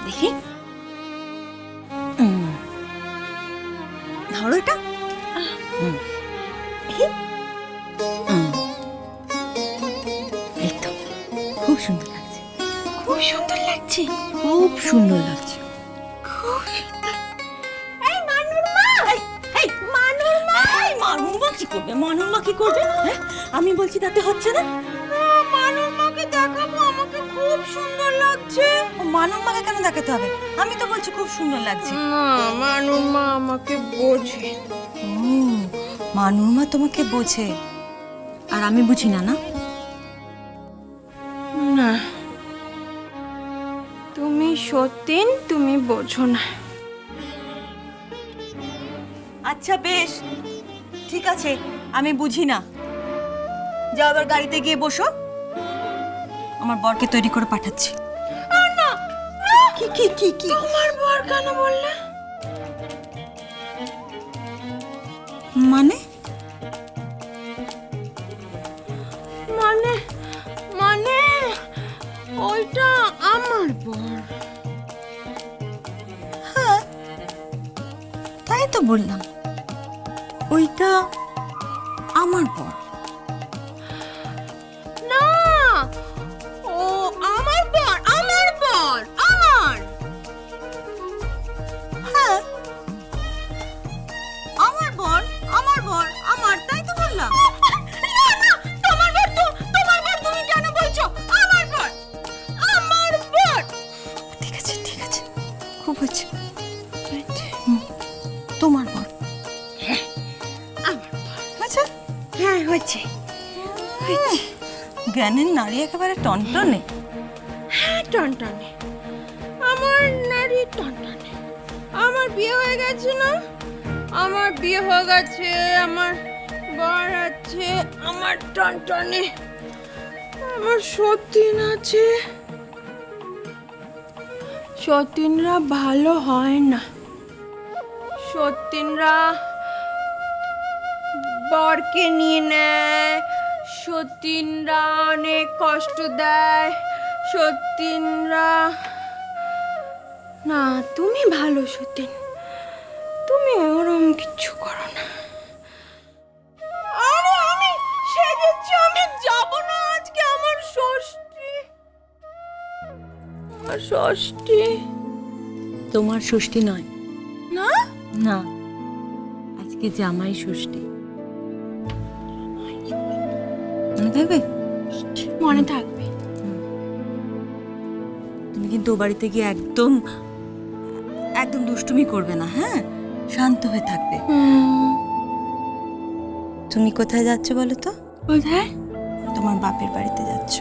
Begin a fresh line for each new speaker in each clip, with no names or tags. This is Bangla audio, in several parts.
দেখি ধরো এটা। এই তো খুব সুন্দর লাগছে,
খুব সুন্দর লাগছে,
খুব সুন্দর লাগছে।
খুব সুন্দর। এই মানুর মা,
এই
মানুর মা,
মানুর মা কি করবে? মানুর মা কি করবে? হ্যাঁ, আমি বলছি তাতে হচ্ছে না।
মানুর মাকে দেখাবো, আমাকে খুব সুন্দর লাগছে।
ও মানুর মাকে কেন দেখাতে হবে? আমি তো বলছি খুব সুন্দর লাগছে।
না, মানুর মা আমাকে বোঝে।
ও, মানুর মা তোমাকে বোঝে আর আমি বুঝি না? না,
না, তুমি সতীন, তুমি বোঝো না।
আচ্ছা বেশ, ঠিক আছে, আমি বুঝি না। যাও আবার গাড়িতে গিয়ে বসো, আমার বরকে তৈরি করে পাঠাচ্ছি।
না,
কি কি কি কি?
তোমার বর কেন বললে?
মানে
মানে মানে ওইটা আমার বর।
হ্যাঁ, তাই তো বললাম, ওইটা আমার বর।
না, ও আমার বর, আমার বর, আমার।
হ্যাঁ, আমার বর, আমার বর, আমার, তাই তো বললাম।
না, না, তোমার বর তো, তোমার বর তুমি কেন বলছো? আমার বর, আমার বর।
ঠিক আছে ঠিক আছে, খুব হয়েছে। তোমার বর।
আমার বর।
আচ্ছা,
হ্যাঁ, হয়েছে।
জ্ঞানের নারী একেবারে টনটনে।
হ্যাঁ, টনটনে, আমার নারী টনটনে। আমার বিয়ে হয়ে গেছে না? আমার বিয়ে হয়ে গেছে, আমার বর আছে, আমার টনটনে, আমার সতীন আছে। সতীনরা ভালো হয় না, সতীনরা বরকে নিয়ে নেয়, সতীনরা অনেক কষ্ট দেয়, সতীনরা। না, তুমি ভালো সতীন, তুমি ওরম কিচ্ছু করো না। আরে আমি সেজেছি, আমি যাব না আজকে, আমার ষষ্ঠী, আমার ষষ্ঠী।
তোমার ষষ্ঠী নয়।
না,
না, আজকে জামাই ষষ্ঠী। মনে থাকবে?
মনে থাকবে।
তুমি কিন্তু ও বাড়িতে গিয়ে একদম একদম দুষ্টুমি করবে না, হ্যাঁ? শান্ত হয়ে থাকবে। তুমি কোথায় যাচ্ছ বলো তো?
কোথায়?
তোমার বাপের বাড়িতে যাচ্ছ,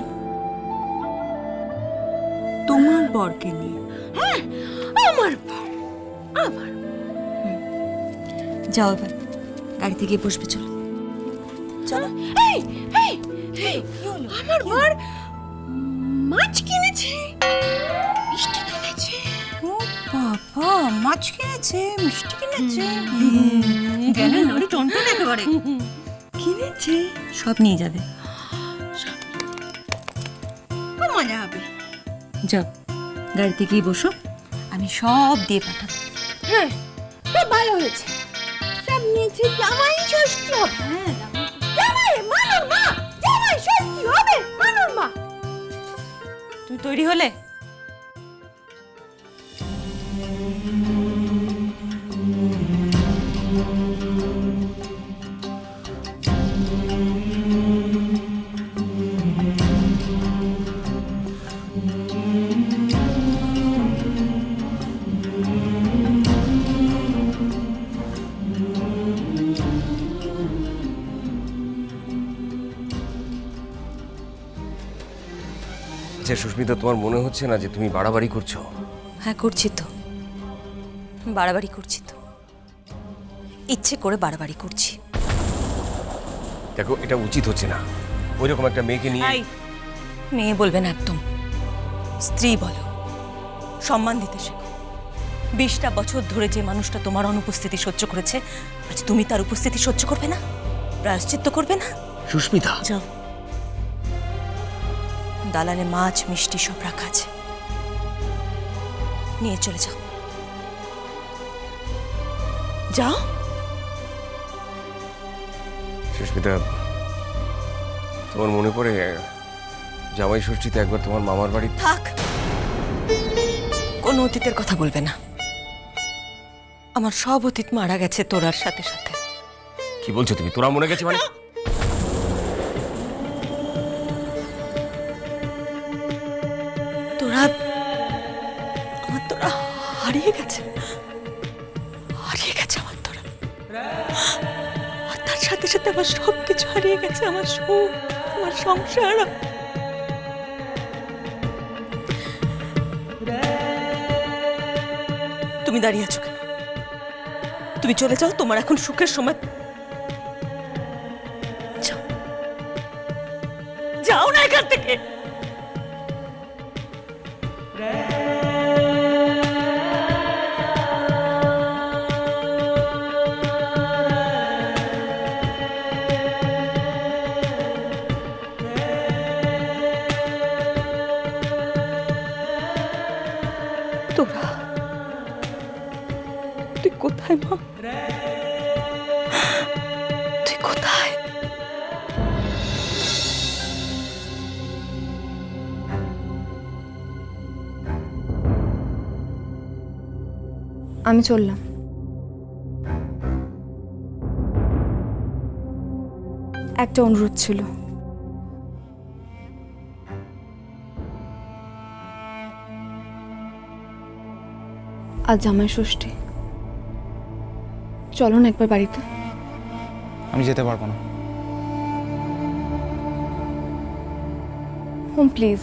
তোমার বরকে নিয়ে।
হ্যাঁ, আমার বর, আমার।
যাও এবার গাড়িতে গিয়ে বসবে, চলো চলো।
এই, এই, এই, আমার বর মাছ কিনেছে, মিষ্টি কিনেছে।
ও বাবা, মাছ কিনেছে, মিষ্টি কিনেছে। জ্ঞানের নাড়ি টনটন একেবারে। কিনেছে, সব নিয়ে যাবে।
খুব মজা হবে।
যাও গাড়িতে গিয়ে বসো, আমি সব দিয়ে পাঠাবো।
হ্যাঁ, খুব ভালো হয়েছে, সব নিয়েছে। জামাই ষষ্ঠী হবে।
হ্যাঁ,
জামাই, মানুর মা, জামাই ষষ্ঠী হবে, মানুর মা।
তুই তৈরি হলে?
আচ্ছা সুস্মিতা, তোমার মনে হচ্ছে না যে তুমি বাড়াবাড়ি করছো?
হ্যাঁ করছি তো, বাড়াবাড়ি করছি তো, ইচ্ছে করে বাড়াবাড়ি করছি।
দেখো, এটা উচিত হচ্ছে না। ওইরকম একটা মেয়েকে নিয়ে।
এই, মেয়ে বলবে না একদম, স্ত্রী বলো। সম্মান দিতে শেখো। 20টা বছর ধরে যে মানুষটা তোমার অনুপস্থিতি সহ্য করেছে, আজ তুমি তার উপস্থিতি সহ্য করবে না? প্রায়শ্চিত্ত করবে না?
সুস্মিতা,
যাও, দালানে মাছ মিষ্টি সব রাখা আছে, নিয়ে চলে যাও। যাও।
সুস্মিতা, তোমার মনে পড়ে জামাই ষষ্ঠীতে একবার তোমার মামার বাড়ি?
থাক, কোন অতীতের কথা বলবে না। আমার সব অতীত মারা গেছে তোরার সাথে সাথে।
কি বলছো তুমি? তোরা মনে গেছে মানে?
তোরা আমার তোরা হারিয়ে গেছে, হারিয়ে গেছে আমার তোরা। আর তার সাথে সাথে আমার সব কিছু হারিয়ে গেছে, আমার সুখ, আমার সংসার। তুমি দাঁড়িয়ে আছো কেন? তুমি চলে যাও, তোমার এখন সুখের সময়। যাও, যাও না এখান থেকে। তোরা, তুই কোথায় মা? তুই কোথায়?
আমি চললাম। একটা অনুরোধ ছিল। আজ জামাই ষষ্ঠী, চলো না একবার বাড়িতে।
আমি যেতে পারবো না।
হোম প্লিজ,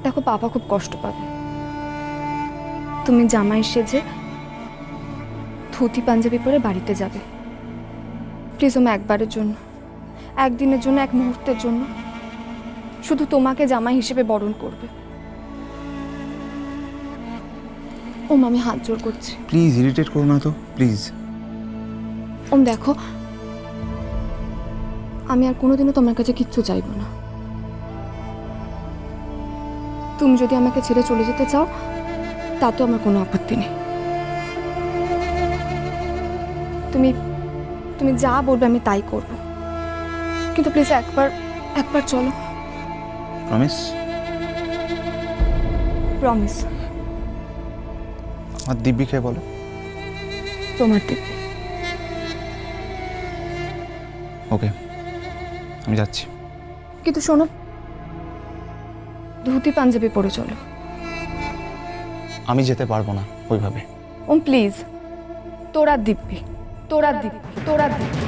দেখো পাপা খুব কষ্ট পাবে। তুমি জামাই সেজে ধুতি পাঞ্জাবি পরে বাড়িতে যাবে। প্লিজ ওম, একবারের জন্য, একদিনের জন্য, এক মুহূর্তের জন্য শুধু তোমাকে জামাই হিসেবে বরণ করবে। ওম, আমি হাত জোর করছি।
প্লিজ ইরিটেট করো না তো, প্লিজ।
ওম দেখো, আমি আর কোনোদিনও তোমার কাছে কিচ্ছু চাইবো না। তুমি যদি আমাকে ছেড়ে চলে যেতে চাও তাতেও আমার কোনো আপত্তি নেই। তুমি তুমি যা বলবে আমি তাই করব, কিন্তু প্লিজ একবার চলো।
প্রমিস?
প্রমিস।
আমার দিব্যিকে বলো।
তোমার দিব্যি।
ওকে, আমি যাচ্ছি।
কিন্তু শোনো, ধুতি পাঞ্জাবি পরে চলো।
আমি যেতে পারবো না ওইভাবে।
ওম প্লিজ, তোরা দিব্যি, তোরা দিব্যি, তোরা দিব্যি।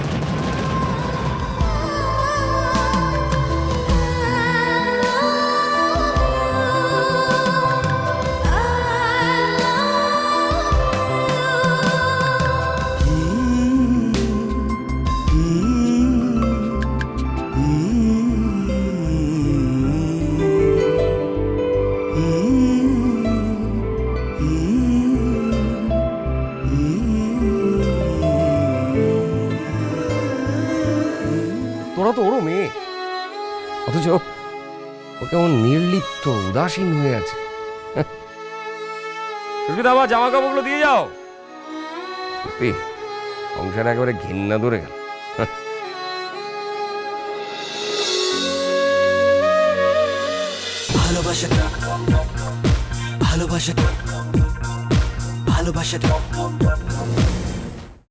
তোরা তো ওরও মেয়ে, অথচ ও কেমন নির্লিপ্ত উদাসীন হয়ে আছে। সুস্মিতা, আবার জামা কাপড়গুলো দিয়ে যাও। সত্যি সংসারে একেবারে ঘেন্না ধরে গেল।
ভালোবাসাটা